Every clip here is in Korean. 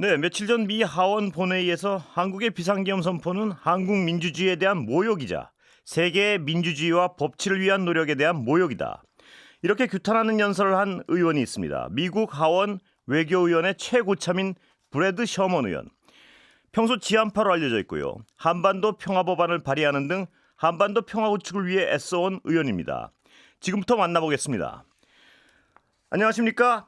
네, 며칠 전 미 하원 본회의에서 한국의 비상계엄 선포는 한국 민주주의에 대한 모욕이자 세계의 민주주의와 법치를 위한 노력에 대한 모욕이다. 이렇게 규탄하는 연설을 한 의원이 있습니다. 미국 하원 외교위원회 최고참인 브래드 셔먼 의원. 평소 지한파로 알려져 있고요. 한반도 평화 법안을 발의하는 등 한반도 평화 구축을 위해 애써온 의원입니다. 지금부터 만나보겠습니다. 안녕하십니까?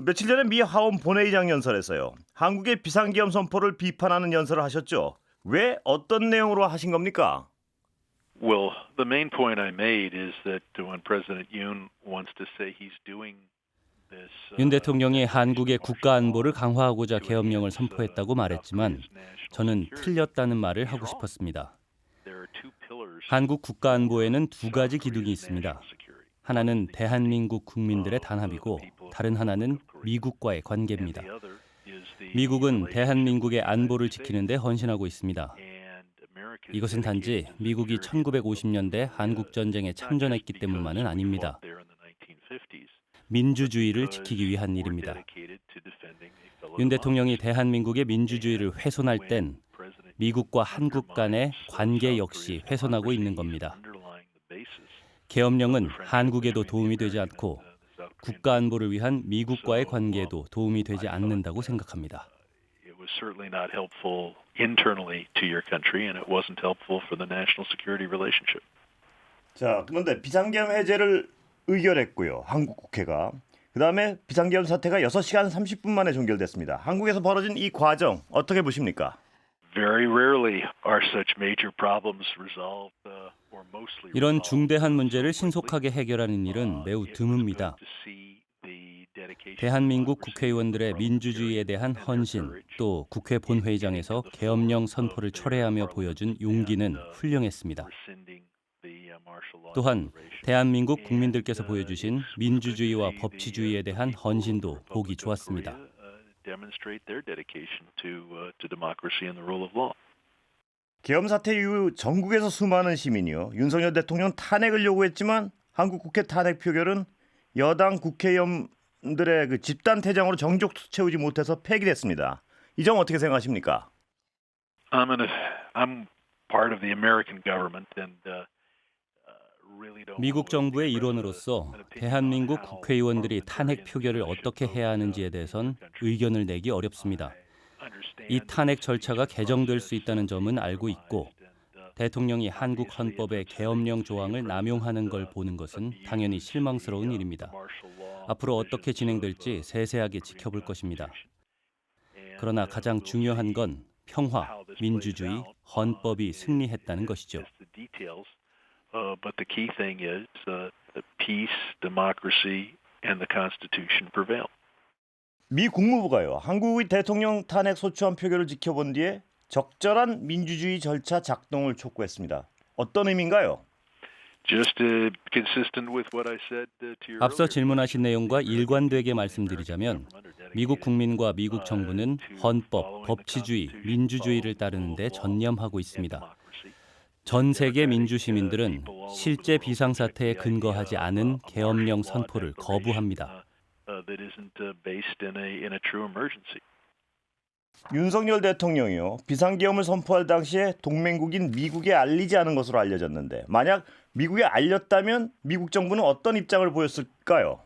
며칠 전에 미 하원 본회의장 연설에서요. 한국의 비상계엄 선포를 비판하는 연설을 하셨죠. 왜 어떤 내용으로 하신 겁니까? Well, the main point I made is that when President Yoon wants to say he's doing this, 윤 대통령이 한국의 국가 안보를 강화하고자 계엄령을 선포했다고 말했지만 저는 틀렸다는 말을 하고 싶었습니다. 한국 국가 안보에는 두 가지 기둥이 있습니다. 하나는 대한민국 국민들의 단합이고 다른 하나는 미국과의 관계입니다. 미국은 대한민국의 안보를 지키는 데 헌신하고 있습니다. 이것은 단지 미국이 1950년대 한국전쟁에 참전했기 때문만은 아닙니다. 민주주의를 지키기 위한 일입니다. 윤 대통령이 대한민국의 민주주의를 훼손할 땐 미국과 한국 간의 관계 역시 훼손하고 있는 겁니다. 계엄령은 한국에도 도움이 되지 않고 국가 안보를 위한 미국과의 관계에도 도움이 되지 않는다고 생각합니다. It was certainly not helpful internally to your country, and it wasn't helpful for the national security relationship. 자, 그런데 비상계엄 해제를 의결했고요. 한국 국회가. 그다음에 비상계엄 사태가 6시간 30분 만에 종결됐습니다. 한국에서 벌어진 이 과정 어떻게 보십니까? Very rarely are such major problems resolved or mostly 이런 resolved. 중대한 문제를 신속하게 해결하는 일은 매우 드뭅니다. 대한민국 국회의원들의 민주주의에 대한 헌신, 또 국회 본회의장에서 계엄령 선포를 철회하며 보여준 용기는 훌륭했습니다. 또한 대한민국 국민들께서 보여주신 민주주의와 법치주의에 대한 헌신도 보기 좋았습니다. Demonstrate their dedication to democracy and the rule of law. 계엄 사태 이후 전국에서 수많은 시민이요. 윤석열 대통령 탄핵을 요구했지만 한국 국회 탄핵 표결은 여당 국회의원들의 집단 퇴장으로 정족수 채우지 못해서 폐기됐습니다. 이 점 어떻게 생각하십니까? I'm part of the American government and really don't. 미국 정부의 일원으로서 대한민국 국회의원들이 탄핵 표결을 어떻게 해야 하는지에 대해선 의견을 내기 어렵습니다. 이 탄핵 절차가 개정될 수 있다는 점은 알고 있고 대통령이 한국 헌법의 계엄령 조항을 남용하는 걸 보는 것은 당연히 실망스러운 일입니다. 앞으로 어떻게 진행될지 세세하게 지켜볼 것입니다. 그러나 가장 중요한 건 평화, 민주주의, 헌법이 승리했다는 것이죠. But the key thing is peace, democracy, and the Constitution prevail. 미 국무부가요. 한국의 대통령 탄핵 소추안 표결을 지켜본 뒤에 적절한 민주주의 절차 작동을 촉구했습니다. 어떤 의미인가요? Just consistent with what I said to your 앞서 earlier 질문하신 내용과 일관되게 말씀드리자면 미국 국민과 미국 정부는 헌법, 법치주의, 민주주의를 따르는 데 전념하고 있습니다. 전 세계 민주 시민들은 실제 비상사태에 근거하지 않은 계엄령 선포를 거부합니다. that isn't based in a true emergency. 윤석열 대통령이요. 비상계엄을 선포할 당시에 동맹국인 미국에 알리지 않은 것으로 알려졌는데 만약 미국에 알렸다면 미국 정부는 어떤 입장을 보였을까요?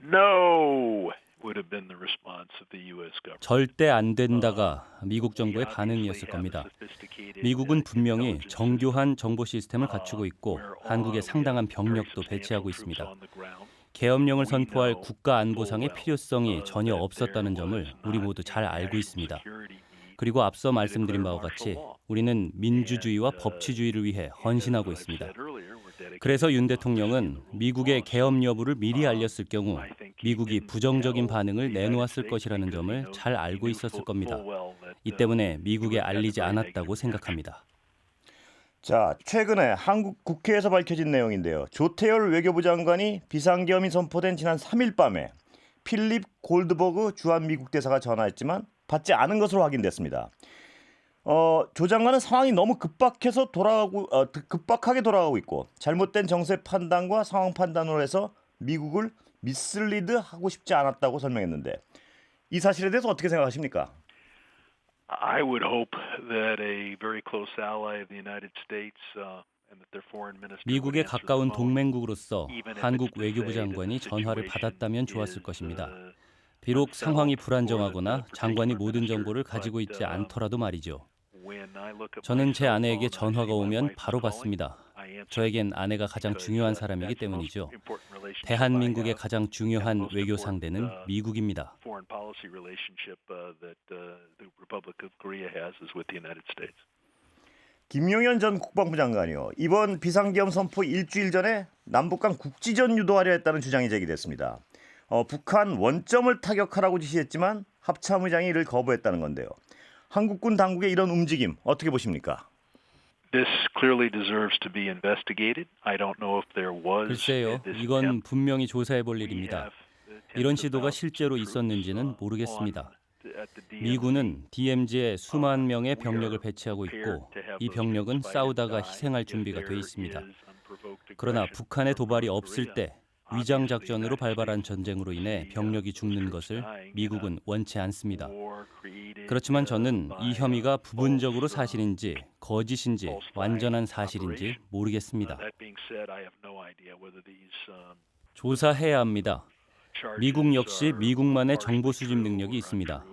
No, would have been the response of the U.S. government. 절대 안 된다가 미국 정부의 반응이었을 겁니다. 미국은 분명히 정교한 정보 시스템을 갖추고 있고 한국에 상당한 병력도 배치하고 있습니다. 계엄령을 선포할 국가 안보상의 필요성이 전혀 없었다는 점을 우리 모두 잘 알고 있습니다. 그리고 앞서 말씀드린 바와 같이 우리는 민주주의와 법치주의를 위해 헌신하고 있습니다. 그래서 윤 대통령은 미국의 계엄 여부를 미리 알렸을 경우 미국이 부정적인 반응을 내놓았을 것이라는 점을 잘 알고 있었을 겁니다. 이 때문에 미국에 알리지 않았다고 생각합니다. 자, 최근에 한국 국회에서 밝혀진 내용인데요. 조태열 외교부 장관이 비상계엄이 선포된 지난 3일 밤에 필립 골드버그 주한 미국 대사가 전화했지만 받지 않은 것으로 확인됐습니다. 조 장관은 상황이 너무 급박하게 돌아가고 있고 잘못된 정세 판단과 상황 판단으로 해서 미국을 미슬리드 하고 싶지 않았다고 설명했는데 이 사실에 대해서 어떻게 생각하십니까? I would hope that a very close ally of the United States and that their foreign minister would 미국의 answer the 가까운 phone, 동맹국으로서 even if 한국 it's to 외교부 say that 장관이 the 전화를 situation 받았다면 is, 좋았을 것입니다. uh, 비록 상황이 unsettled, or 불안정하거나 that the 장관이 particular 모든 minister, 정보를 가지고 but, 있지 않더라도 말이죠. when I look at my 저는 제 cell 아내에게 phone and I 전화가 see my 오면 wife 바로 calling, 받습니다. I answer 저에겐 아내가 가장 because, 중요한 사람이기 that's the most 때문이죠. important relationship 대한민국의 I have, 가장 and the 중요한 most 외교 important, 상대는 미국입니다. foreign policy relationship that the Republic of Korea has is with the United States. 김용현 전 국방부 장관이요. 이번 비상계엄 선포 일주일 전에 남북 간 국지전 유도하려 했다는 주장이 제기됐습니다. 북한 원점을 타격하라고 지시했지만 합참의장이 이를 거부했다는 건데요. 한국군 당국의 이런 움직임 어떻게 보십니까? This clearly deserves to be investigated. I don't know if there was. 글쎄요, this 이건 attempt. 분명히 조사해 볼 We 일입니다. have tens 이런 of 시도가 thousands 실제로 of troops, 있었는지는 모르겠습니다. at the DMZ. 미군은 DMZ에 수만 명의 병력을 배치하고 있고 이 병력은 싸우다가 희생할 준비가 돼 있습니다. 그러나 북한의 도발이 없을 때 위장 작전으로 발발한 전쟁으로 인해 병력이 죽는 것을 미국은 원치 않습니다. 그렇지만 저는 이 혐의가 부분적으로 사실인지 거짓인지 완전한 사실인지 모르겠습니다. 조사해야 합니다. 미국 역시 미국만의 정보 수집 능력이 있습니다.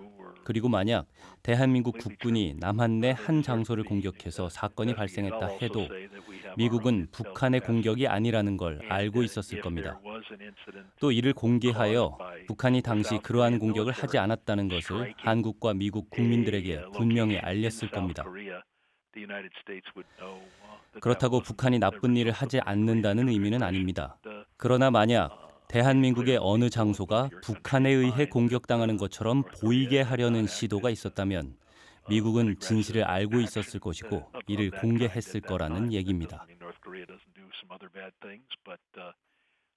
그리고 만약 대한민국 국군이 남한 내 한 장소를 공격해서 사건이 발생했다 해도 미국은 북한의 공격이 아니라는 걸 알고 있었을 겁니다. 또 이를 공개하여 북한이 당시 그러한 공격을 하지 않았다는 것을 한국과 미국 국민들에게 분명히 알렸을 겁니다. 그렇다고 북한이 나쁜 일을 하지 않는다는 의미는 아닙니다. 그러나 만약 대한민국의 어느 장소가 북한에 의해 공격당하는 것처럼 보이게 하려는 시도가 있었다면 미국은 진실을 알고 있었을 것이고 이를 공개했을 거라는 얘기입니다.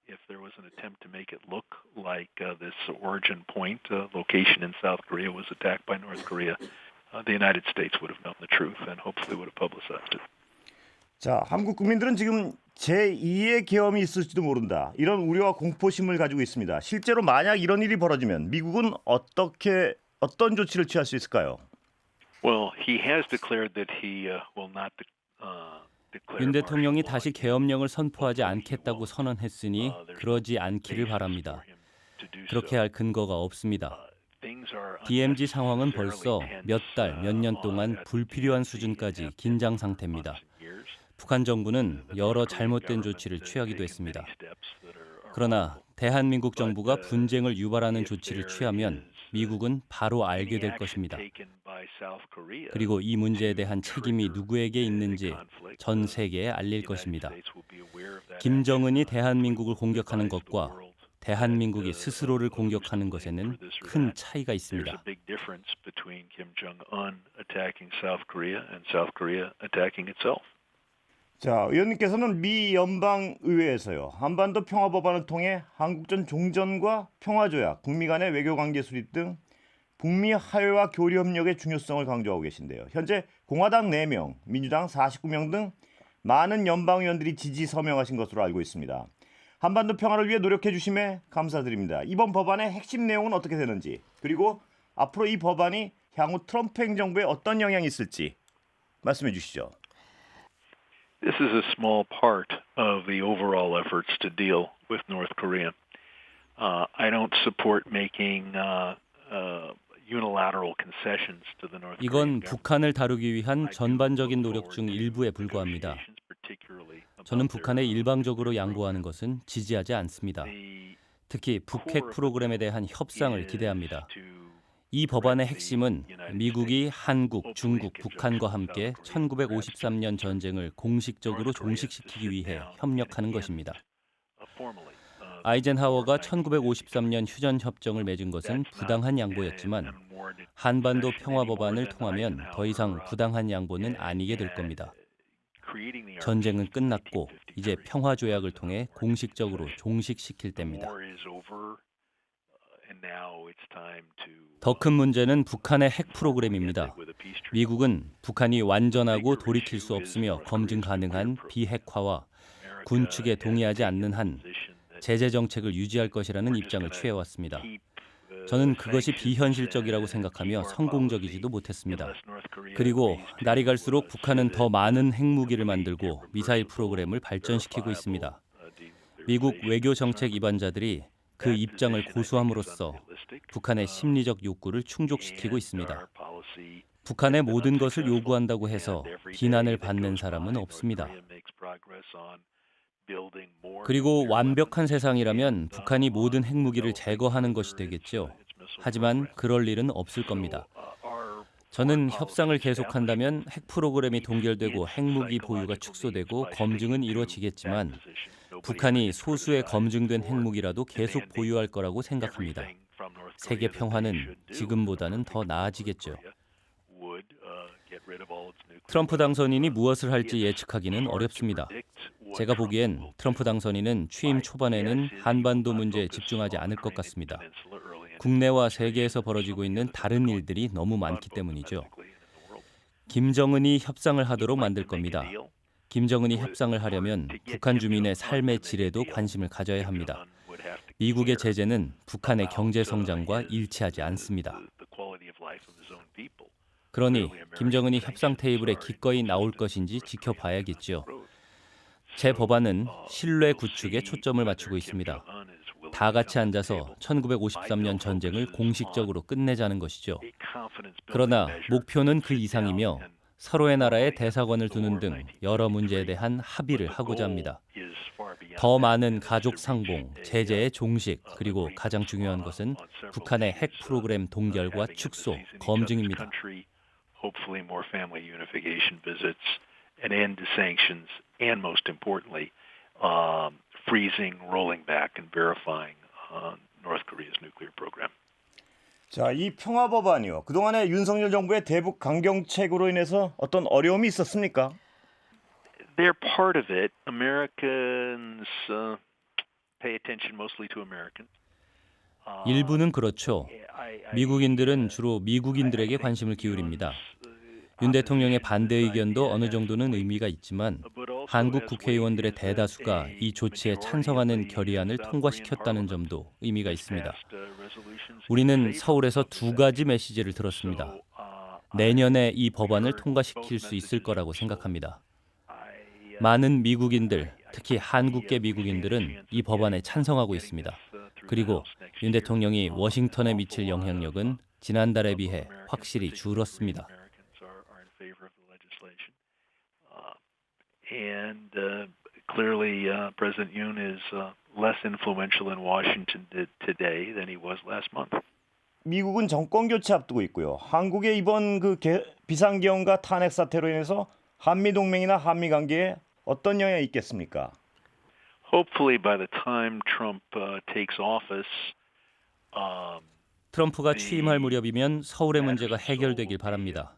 If there was an attempt to make it look like this origin point location in South Korea was attacked by North Korea, the United States would have known the truth and hopefully would have publicized it. 자, 한국 국민들은 지금 제2의 계엄이 있을지도 모른다. 이런 우려와 공포심을 가지고 있습니다. 실제로 만약 이런 일이 벌어지면 미국은 어떤 조치를 취할 수 있을까요? Well, he has declared that he will not 윤 대통령이 다시 계엄령을 선포하지 않겠다고 선언했으니 그러지 않기를 바랍니다. 그렇게 할 근거가 없습니다. DMZ 상황은 벌써 몇 달, 몇 년 동안 불필요한 수준까지 긴장 상태입니다. 북한 정부는 여러 잘못된 조치를 취하기도 했습니다. 그러나 대한민국 정부가 분쟁을 유발하는 조치를 취하면 미국은 바로 알게 될 것입니다. 그리고 이 문제에 대한 책임이 누구에게 있는지 전 세계에 알릴 것입니다. 김정은이 대한민국을 공격하는 것과 대한민국이 스스로를 공격하는 것에는 큰 차이가 있습니다. 자, 의원님께서는 미 연방의회에서요. 한반도 평화법안을 통해 한국전 종전과 평화조약, 북미 간의 외교관계 수립 등 북미 화해와 교류 협력의 중요성을 강조하고 계신데요. 현재 공화당 4명, 민주당 49명 등 많은 연방의원들이 지지 서명하신 것으로 알고 있습니다. 한반도 평화를 위해 노력해 주심에 감사드립니다. 이번 법안의 핵심 내용은 어떻게 되는지, 그리고 앞으로 이 법안이 향후 트럼프 행정부에 어떤 영향이 있을지 말씀해 주시죠. This is a small part of the overall efforts to deal with North Korea. I don't support making unilateral concessions to the North Korean 이건 government. 북한을 다루기 위한 전반적인 노력 중 일부에 불과합니다. 저는 북한에 일방적으로 양보하는 것은 지지하지 않습니다. 특히 북핵 프로그램에 대한 협상을 기대합니다. 이 법안의 핵심은 미국이 한국, 중국, 북한과 함께 1953년 전쟁을 공식적으로 종식시키기 위해 협력하는 것입니다. 아이젠하워가 1953년 휴전 협정을 맺은 것은 부당한 양보였지만 한반도 평화 법안을 통하면 더 이상 부당한 양보는 아니게 될 겁니다. 전쟁은 끝났고 이제 평화 조약을 통해 공식적으로 종식시킬 때입니다. 더 큰 문제는 북한의 핵 프로그램입니다. 미국은 북한이 완전하고 돌이킬 수 없으며 검증 가능한 비핵화와 군축에 동의하지 않는 한 제재 정책을 유지할 것이라는 입장을 취해왔습니다. 저는 그것이 비현실적이라고 생각하며 성공적이지도 못했습니다. 그리고 날이 갈수록 북한은 더 많은 핵무기를 만들고 미사일 프로그램을 발전시키고 있습니다. 미국 외교 정책 입안자들이 그 입장을 고수함으로써 북한의 심리적 욕구를 충족시키고 있습니다. 북한의 모든 것을 요구한다고 해서 비난을 받는 사람은 없습니다. 그리고 완벽한 세상이라면 북한이 모든 핵무기를 제거하는 것이 되겠죠. 하지만 그럴 일은 없을 겁니다. 저는 협상을 계속한다면 핵 프로그램이 동결되고 핵무기 보유가 축소되고 검증은 이루어지겠지만 북한이 소수의 검증된 핵무기라도 계속 보유할 거라고 생각합니다. 세계 평화는 지금보다는 더 나아지겠죠. 트럼프 당선인이 무엇을 할지 예측하기는 어렵습니다. 제가 보기엔 트럼프 당선인은 취임 초반에는 한반도 문제에 집중하지 않을 것 같습니다. 국내와 세계에서 벌어지고 있는 다른 일들이 너무 많기 때문이죠. 김정은이 협상을 하도록 만들 겁니다. 김정은이 협상을 하려면 북한 주민의 삶의 질에도 관심을 가져야 합니다. 미국의 제재는 북한의 경제 성장과 일치하지 않습니다. 그러니 김정은이 협상 테이블에 기꺼이 나올 것인지 지켜봐야겠죠. 제 법안은 신뢰 구축에 초점을 맞추고 있습니다. 다 같이 앉아서 1953년 전쟁을 공식적으로 끝내자는 것이죠. 그러나 목표는 그 이상이며 서로의 나라에 대사관을 두는 등 여러 문제에 대한 합의를 하고자 합니다. 더 많은 가족 상봉, 제재의 종식, 그리고 가장 중요한 것은 북한의 핵 프로그램 동결과 축소, 검증입니다. Hopefully more family unification visits, an end to sanctions, and most importantly, freezing, rolling back, and verifying North Korea's nuclear program. 자, 이 평화 법안이요. 그동안에 윤석열 정부의 대북 강경책으로 인해서 어떤 어려움이 있었습니까? They're part of it. Americans pay attention mostly to Americans. 일부는 그렇죠. 미국인들은 주로 미국인들에게 관심을 기울입니다. 윤 대통령의 반대 의견도 어느 정도는 의미가 있지만 한국 국회의원들의 대다수가 이 조치에 찬성하는 결의안을 통과시켰다는 점도 의미가 있습니다. 우리는 서울에서 두 가지 메시지를 들었습니다. 내년에 이 법안을 통과시킬 수 있을 거라고 생각합니다. 많은 미국인들, 특히 한국계 미국인들은 이 법안에 찬성하고 있습니다. 그리고 윤 대통령이 워싱턴에 미칠 영향력은 지난달에 비해 확실히 줄었습니다. And clearly, President Yoon is less influential in Washington today than he was last month. 미국은 정권 교체 앞두고 있고요. 한국의 이번 비상계엄과 탄핵 사태로 인해서 한미 동맹이나 한미 관계에 어떤 영향이 있겠습니까? Hopefully, by the time Trump takes office, 트럼프가 취임할 무렵이면 서울의 문제가 해결되길 바랍니다.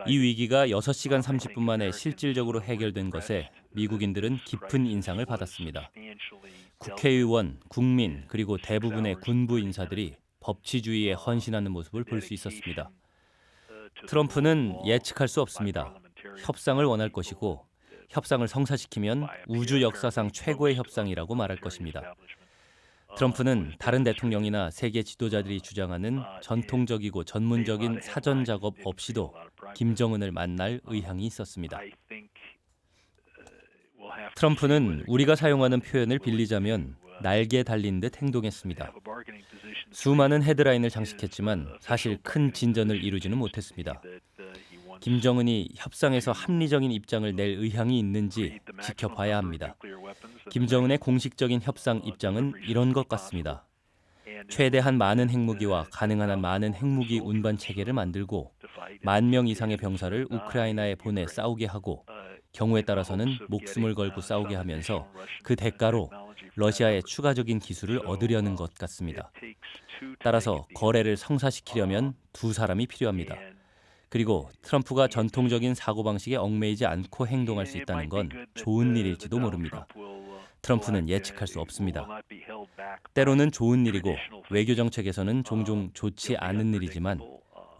이 위기가 6시간 30분 만에 실질적으로 해결된 것에 미국인들은 깊은 인상을 받았습니다. 국회의원, 국민, 그리고 대부분의 군부 인사들이 법치주의에 헌신하는 모습을 볼 수 있었습니다. 트럼프는 예측할 수 없습니다. 협상을 원할 것이고 협상을 성사시키면 우주 역사상 최고의 협상이라고 말할 것입니다. 트럼프는 다른 대통령이나 세계 지도자들이 주장하는 전통적이고 전문적인 사전 작업 없이도 김정은을 만날 의향이 있었습니다. 트럼프는 우리가 사용하는 표현을 빌리자면 날개 달린 듯 행동했습니다. 수많은 헤드라인을 장식했지만 사실 큰 진전을 이루지는 못했습니다. 김정은이 협상에서 합리적인 입장을 낼 의향이 있는지 지켜봐야 합니다. 김정은의 공식적인 협상 입장은 이런 것 같습니다. 최대한 많은 핵무기와 가능한 한 많은 핵무기 운반 체계를 만들고 10,000명 이상의 병사를 우크라이나에 보내 싸우게 하고 경우에 따라서는 목숨을 걸고 싸우게 하면서 그 대가로 러시아의 추가적인 기술을 얻으려는 것 같습니다. 따라서 거래를 성사시키려면 두 사람이 필요합니다. 그리고 트럼프가 전통적인 사고방식에 얽매이지 않고 행동할 수 있다는 건 좋은 일일지도 모릅니다. 트럼프는 예측할 수 없습니다. 때로는 좋은 일이고 외교 정책에서는 종종 좋지 않은 일이지만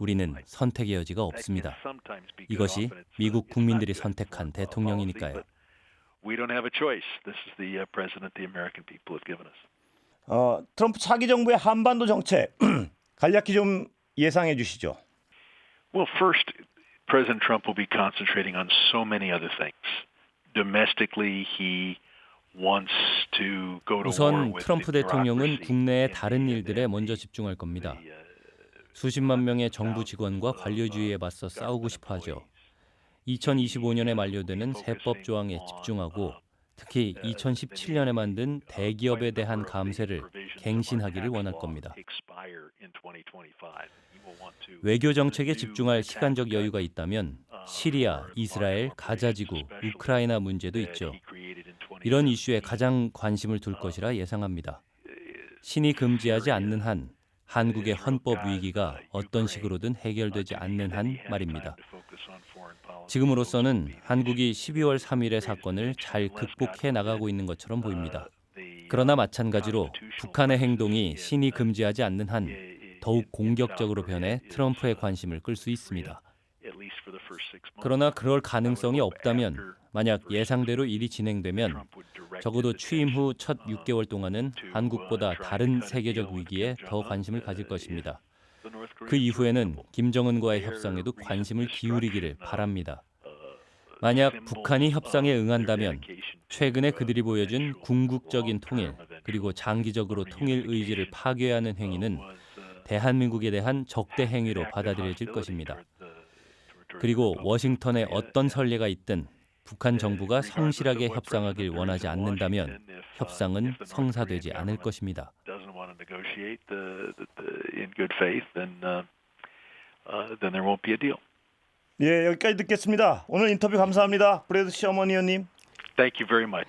우리는 선택의 여지가 없습니다. 이것이 미국 국민들이 선택한 대통령이니까요. 트럼프 차기 정부의 한반도 정책 간략히 좀 예상해 주시죠. Well, first, President Trump will be concentrating on so many other things. Domestically, he wants to go to war 우선 with 트럼프 the 대통령은 bureaucracy 국내의 and 다른 the- 일들에 먼저 집중할 겁니다. the, 수십만 명의 정부 직원과 관료주의에 맞서 싸우고 싶어 하죠. 2025년에 만료되는 세법 조항에 집중하고 특히 2017년에 만든 대기업에 대한 감세를 갱신하기를 원할 겁니다. 외교 정책에 집중할 시간적 여유가 있다면 시리아, 이스라엘, 가자지구, 우크라이나 문제도 있죠. 이런 이슈에 가장 관심을 둘 것이라 예상합니다. 신이 금지하지 않는 한 한국의 헌법 위기가 어떤 식으로든 해결되지 않는 한 말입니다. 지금으로서는 한국이 12월 3일의 사건을 잘 극복해 나가고 있는 것처럼 보입니다. 그러나 마찬가지로 북한의 행동이 신이 금지하지 않는 한 더욱 공격적으로 변해 트럼프의 관심을 끌 수 있습니다. 그러나 그럴 가능성이 없다면 만약 예상대로 일이 진행되면 적어도 취임 후 첫 6개월 동안은 한국보다 다른 세계적 위기에 더 관심을 가질 것입니다. 그 이후에는 김정은과의 협상에도 관심을 기울이기를 바랍니다. 만약 북한이 협상에 응한다면 최근에 그들이 보여준 궁극적인 통일 그리고 장기적으로 통일 의지를 파괴하는 행위는 대한민국에 대한 적대 행위로 받아들여질 것입니다. 그리고 워싱턴에 어떤 선례가 있든 북한 정부가 성실하게 협상하길 원하지 않는다면 협상은 성사되지 않을 것입니다. 예, 여기까지 듣겠습니다. 오늘 인터뷰 감사합니다. 브래드 셔먼 의원님. Thank you very much.